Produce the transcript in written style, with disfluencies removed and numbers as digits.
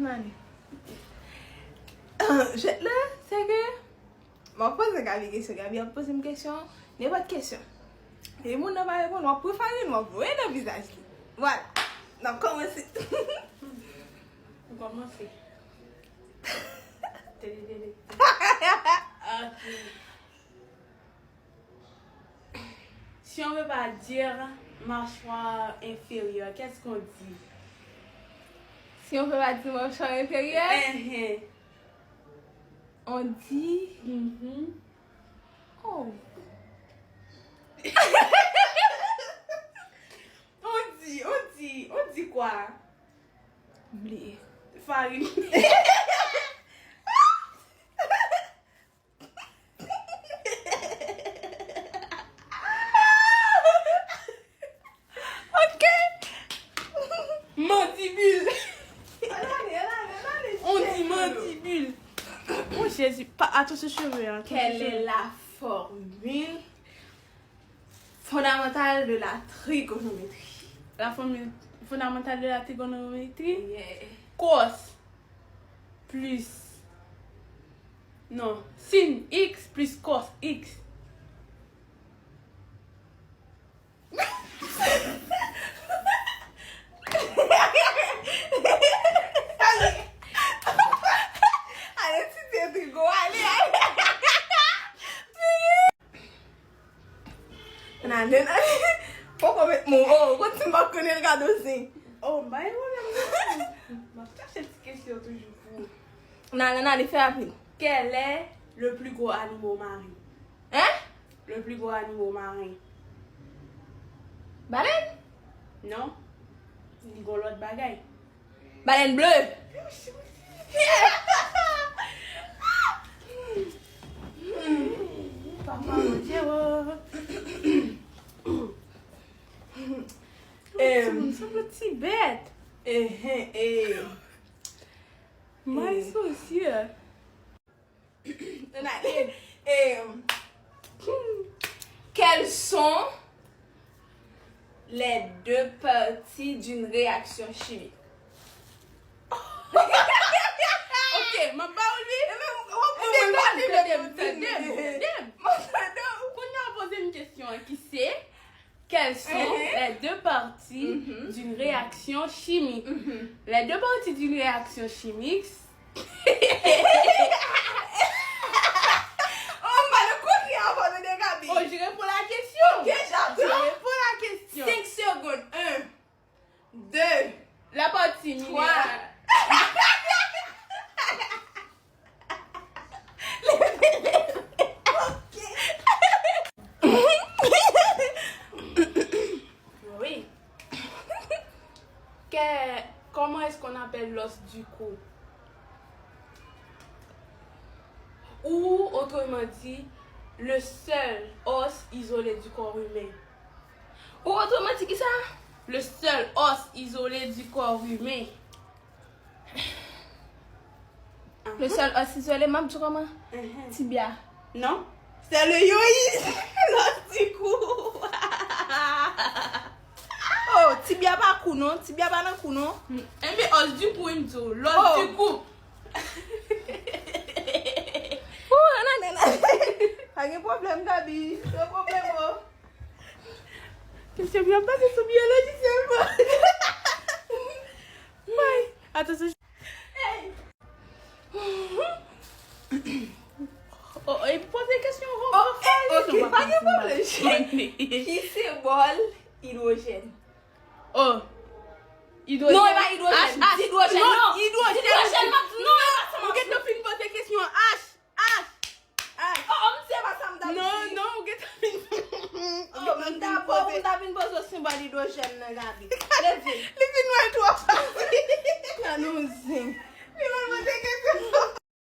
Nani. C'est que. Je pose Gabi question. Gabi a posé une question. Il n'y a pas de question. Et moi, n'a pas répondu. Je préfère nous voir dans le visage. Voilà. Donc, commencez. Commencez. Si on ne veut pas dire mâchoire inférieure, qu'est-ce qu'on dit? Si on ne peut pas dire mâchoire inférieure, on dit. Oh. On dit quoi? Oublié. Farine. Ok. Mandibule. On dit mandibule. Oh Jésus, pas à tous ces cheveux. Hein, Quelle est la formule fondamentale de la trigonométrie? La formule fondamentale de la trigonométrie? Yeah. Cos plus. Non, sin x plus cos x. Allez, tu t'es trigo, allez. Non. Pourquoi mettre mon oh, quand tu m'as connu le cadeau aussi? Oh, bah, on cherche cette question toujours. Non, les fais appeler. Quel est le plus gros animal marin? Hein? Le plus gros animal marin? Baleine? Non? Il y a l'autre bagaille. Baleine bleue. Papa, mon Dieu. C'est le petit bête. Mais ça aussi. Quelles sont les deux parties d'une réaction chimique? Ok, ma parole, on a posé une question qui c'est quelles sont les deux parties d'une réaction chimique? Les deux parties d'une réaction chimique. Oh, je réponds la question. Ok, j'attends. Je réponds la question. 5 secondes. 1, 2, La partie 3. minérale. Oui. Comment est-ce qu'on appelle l'os du cou? Ou autrement dit, le seul os isolé du corps humain. Ou autrement dit qui ça? Le seul os isolé du corps humain. Le seul os isolé, même tu comment? Tibia. Non? C'est le yoïs. L'os du cou. Oh, tibia pas cou non? Tibia pas dans cou non? Mais os du cou, il me dit. L'os du cou. Oh, non. Pas de problème, Gabi. Pas de problème. Je sais bien pas que c'est biologique seulement. Oui. Attends, hey. Oh, et pose des questions. Ok, pas de problème. Qui c'est bol hydrogène? Oh. Hydrogène. Non, pas hydrogène. Hydrogène, non. Hydrogène, non. Vous avez fini de poser des questions. H. Oh, on ne sait pas ça, madame. Non, vous avez fini. On t'a vu une pose au symbole d'hydrogène, Gabi. Les filles, nous et toi. Non, c'est.